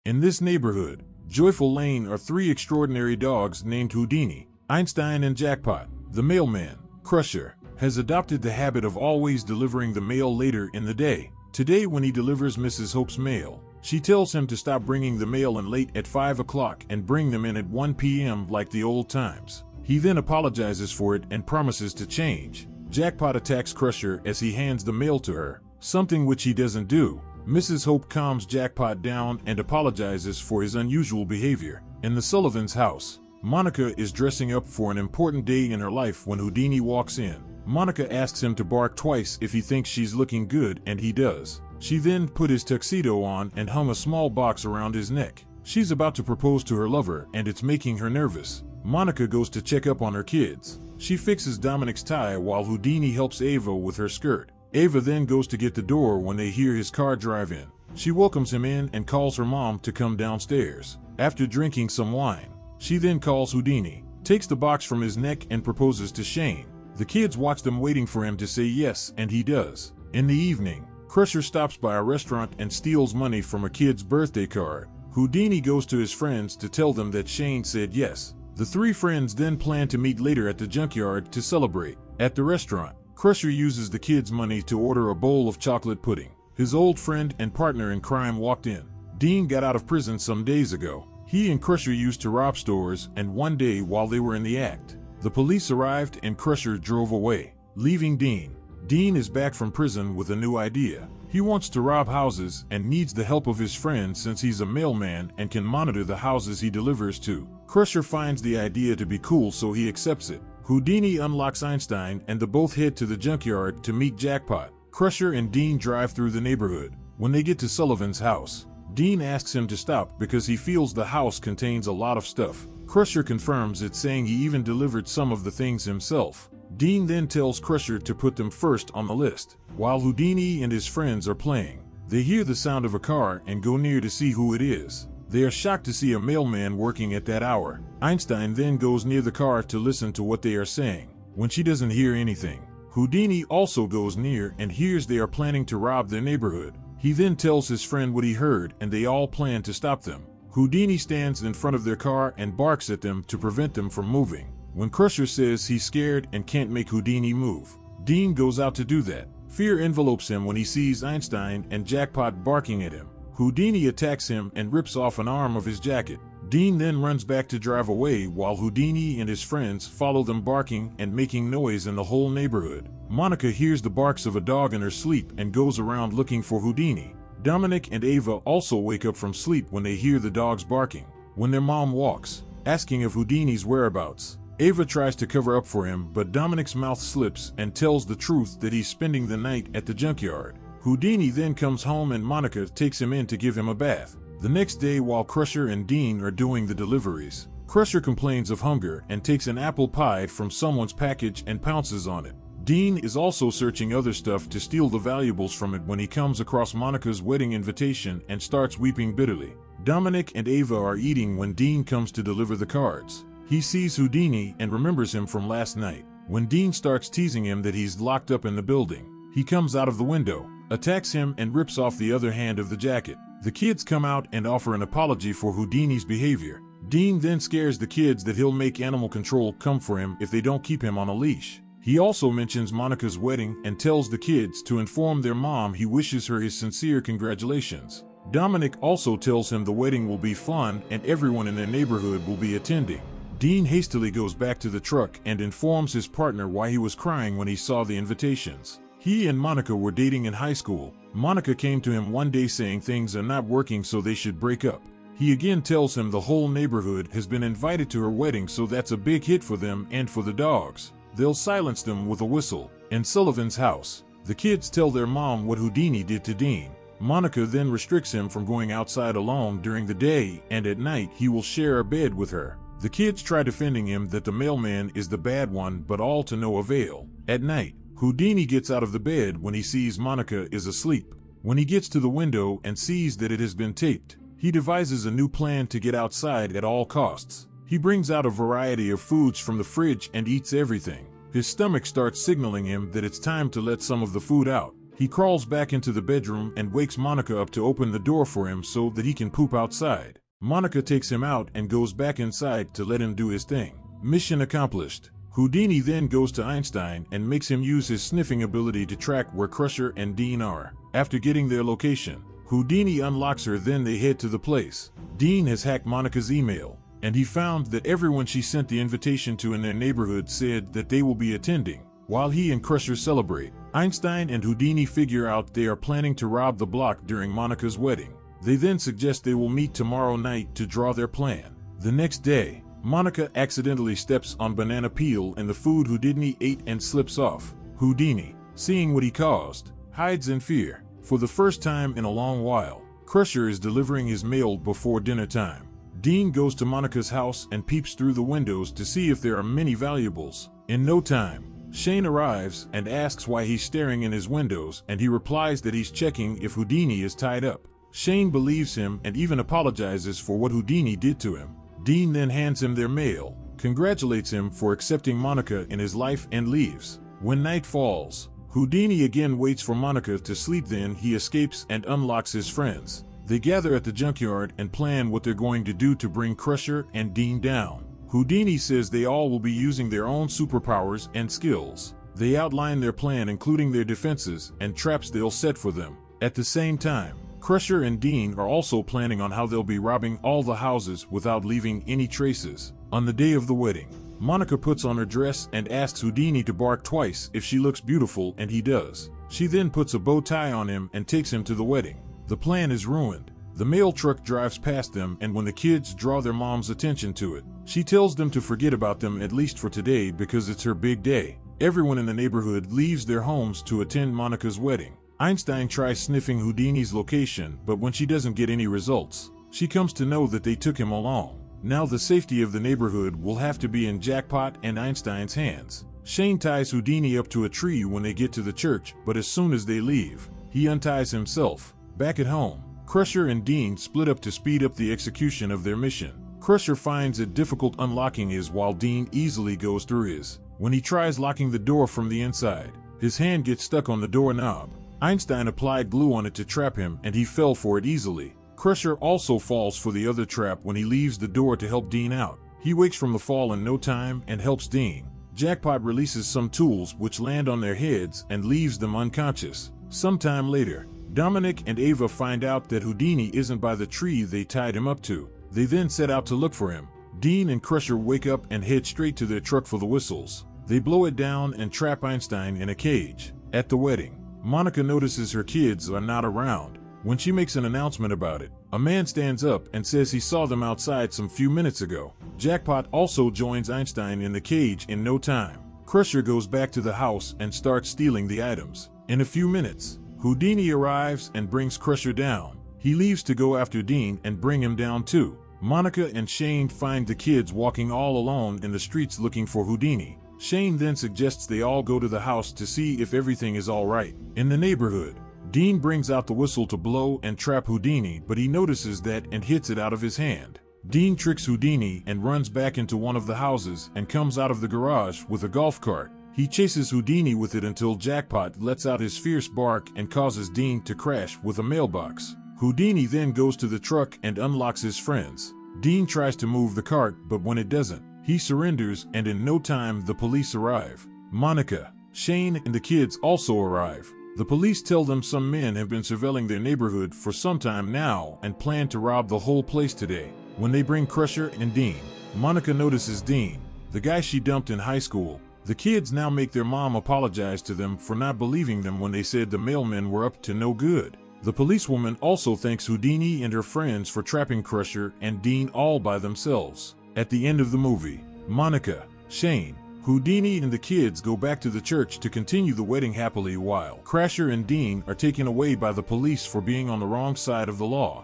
In this neighborhood, Joyful Lane, are three extraordinary dogs named Houdini, Einstein, and Jackpot. The mailman, Crusher, has adopted the habit of always delivering the mail later in the day. Today, when he delivers Mrs. Hope's mail, she tells him to stop bringing the mail in late at 5 o'clock and bring them in at 1 p.m. like the old times. He then apologizes for it and promises to change. Jackpot attacks Crusher as he hands the mail to her, something which he doesn't do. Mrs. Hope calms Jackpot down and apologizes for his unusual behavior. In the Sullivan's house, Monica is dressing up for an important day in her life when Houdini walks in. Monica asks him to bark twice if he thinks she's looking good, and he does. She then put his tuxedo on and hung a small box around his neck. She's about to propose to her lover, and it's making her nervous. Monica goes to check up on her kids. She fixes Dominic's tie while Houdini helps Ava with her skirt. Ava then goes to get the door when they hear his car drive in. She welcomes him in and calls her mom to come downstairs. After drinking some wine, she then calls Houdini, takes the box from his neck, and proposes to Shane. The kids watch them, waiting for him to say yes, and he does. In the evening, Crusher stops by a restaurant and steals money from a kid's birthday card. Houdini goes to his friends to tell them that Shane said yes. The three friends then plan to meet later at the junkyard to celebrate. At the restaurant, Crusher uses the kids' money to order a bowl of chocolate pudding. His old friend and partner in crime walked in. Dean got out of prison some days ago. He and Crusher used to rob stores, and one day while they were in the act, the police arrived and Crusher drove away, leaving Dean. Dean is back from prison with a new idea. He wants to rob houses and needs the help of his friend since he's a mailman and can monitor the houses he delivers to. Crusher finds the idea to be cool, so he accepts it. Houdini unlocks Einstein and they both head to the junkyard to meet Jackpot. Crusher and Dean drive through the neighborhood. When they get to Sullivan's house, Dean asks him to stop because he feels the house contains a lot of stuff. Crusher confirms it, saying he even delivered some of the things himself. Dean then tells Crusher to put them first on the list. While Houdini and his friends are playing, they hear the sound of a car and go near to see who it is. They are shocked to see a mailman working at that hour. Einstein then goes near the car to listen to what they are saying. When she doesn't hear anything, Houdini also goes near and hears they are planning to rob their neighborhood. He then tells his friend what he heard, and they all plan to stop them. Houdini stands in front of their car and barks at them to prevent them from moving. When Crusher says he's scared and can't make Houdini move, Dean goes out to do that. Fear envelopes him when he sees Einstein and Jackpot barking at him. Houdini attacks him and rips off an arm of his jacket. Dean then runs back to drive away while Houdini and his friends follow them, barking and making noise in the whole neighborhood. Monica hears the barks of a dog in her sleep and goes around looking for Houdini. Dominic and Ava also wake up from sleep when they hear the dogs barking. When their mom walks, asking of Houdini's whereabouts, Ava tries to cover up for him, but Dominic's mouth slips and tells the truth that he's spending the night at the junkyard. Houdini then comes home and Monica takes him in to give him a bath. The next day, while Crusher and Dean are doing the deliveries, Crusher complains of hunger and takes an apple pie from someone's package and pounces on it. Dean is also searching other stuff to steal the valuables from it when he comes across Monica's wedding invitation and starts weeping bitterly. Dominic and Ava are eating when Dean comes to deliver the cards. He sees Houdini and remembers him from last night. When Dean starts teasing him that he's locked up in the building, he comes out of the window, attacks him, and rips off the other hand of the jacket. The kids come out and offer an apology for Houdini's behavior. Dean then scares the kids that he'll make animal control come for him if they don't keep him on a leash. He also mentions Monica's wedding and tells the kids to inform their mom he wishes her his sincere congratulations. Dominic also tells him the wedding will be fun and everyone in their neighborhood will be attending. Dean hastily goes back to the truck and informs his partner why he was crying when he saw the invitations. He and Monica were dating in high school. Monica came to him one day saying things are not working, so they should break up. He again tells him the whole neighborhood has been invited to her wedding, so that's a big hit for them and for the dogs. They'll silence them with a whistle. In Sullivan's house, the kids tell their mom what Houdini did to Dean. Monica then restricts him from going outside alone during the day, and at night he will share a bed with her. The kids try defending him that the mailman is the bad one, but all to no avail. At night, Houdini gets out of the bed when he sees Monica is asleep. When he gets to the window and sees that it has been taped, he devises a new plan to get outside at all costs. He brings out a variety of foods from the fridge and eats everything. His stomach starts signaling him that it's time to let some of the food out. He crawls back into the bedroom and wakes Monica up to open the door for him so that he can poop outside. Monica takes him out and goes back inside to let him do his thing. Mission accomplished. Houdini then goes to Einstein and makes him use his sniffing ability to track where Crusher and Dean are. After getting their location, Houdini unlocks her, then they head to the place. Dean has hacked Monica's email, and he found that everyone she sent the invitation to in their neighborhood said that they will be attending. While he and Crusher celebrate, Einstein and Houdini figure out they are planning to rob the block during Monica's wedding. They then suggest they will meet tomorrow night to draw their plan. The next day, Monica accidentally steps on banana peel and the food Houdini ate and slips off. Houdini, seeing what he caused, hides in fear. For the first time in a long while, Crusher is delivering his mail before dinner time. Dean goes to Monica's house and peeps through the windows to see if there are many valuables. In no time, Shane arrives and asks why he's staring in his windows, and he replies that he's checking if Houdini is tied up. Shane believes him and even apologizes for what Houdini did to him. Dean then hands him their mail, congratulates him for accepting Monica in his life, and leaves. When night falls, Houdini again waits for Monica to sleep, then he escapes and unlocks his friends. They gather at the junkyard and plan what they're going to do to bring Crusher and Dean down. Houdini says they all will be using their own superpowers and skills. They outline their plan, including their defenses and traps they'll set for them. At the same time, Crusher and Dean are also planning on how they'll be robbing all the houses without leaving any traces. On the day of the wedding, Monica puts on her dress and asks Houdini to bark twice if she looks beautiful, and he does. She then puts a bow tie on him and takes him to the wedding. The plan is ruined. The mail truck drives past them, and when the kids draw their mom's attention to it, she tells them to forget about them, at least for today, because it's her big day. Everyone in the neighborhood leaves their homes to attend Monica's wedding. Einstein tries sniffing Houdini's location, but when she doesn't get any results, she comes to know that they took him along. Now the safety of the neighborhood will have to be in Jackpot and Einstein's hands. Shane ties Houdini up to a tree when they get to the church, but as soon as they leave, he unties himself. Back at home, Crusher and Dean split up to speed up the execution of their mission. Crusher finds it difficult unlocking his, while Dean easily goes through his. When he tries locking the door from the inside, his hand gets stuck on the doorknob. Einstein applied glue on it to trap him, and he fell for it easily. Crusher also falls for the other trap when he leaves the door to help Dean out. He wakes from the fall in no time and helps Dean. Jackpot releases some tools which land on their heads and leaves them unconscious. Sometime later, Dominic and Ava find out that Houdini isn't by the tree they tied him up to. They then set out to look for him. Dean and Crusher wake up and head straight to their truck for the whistles. They blow it down and trap Einstein in a cage. At the wedding, Monica notices her kids are not around. When she makes an announcement about it, a man stands up and says he saw them outside some few minutes ago. Jackpot also joins Einstein in the cage in no time. Crusher goes back to the house and starts stealing the items. In a few minutes, Houdini arrives and brings Crusher down. He leaves to go after Dean and bring him down too. Monica and Shane find the kids walking all alone in the streets looking for Houdini. Shane then suggests they all go to the house to see if everything is all right. In the neighborhood, Dean brings out the whistle to blow and trap Houdini, but he notices that and hits it out of his hand. Dean tricks Houdini and runs back into one of the houses and comes out of the garage with a golf cart. He chases Houdini with it until Jackpot lets out his fierce bark and causes Dean to crash with a mailbox. Houdini then goes to the truck and unlocks his friends. Dean tries to move the cart, but when it doesn't, he surrenders, and in no time the police arrive. Monica, Shane, and the kids also arrive. The police tell them some men have been surveilling their neighborhood for some time now and plan to rob the whole place today. When they bring Crusher and Dean, Monica notices Dean, the guy she dumped in high school. The kids now make their mom apologize to them for not believing them when they said the mailmen were up to no good. The policewoman also thanks Houdini and her friends for trapping Crusher and Dean all by themselves. At the end of the movie, Monica, Shane, Houdini, and the kids go back to the church to continue the wedding happily, while Crusher and Dean are taken away by the police for being on the wrong side of the law.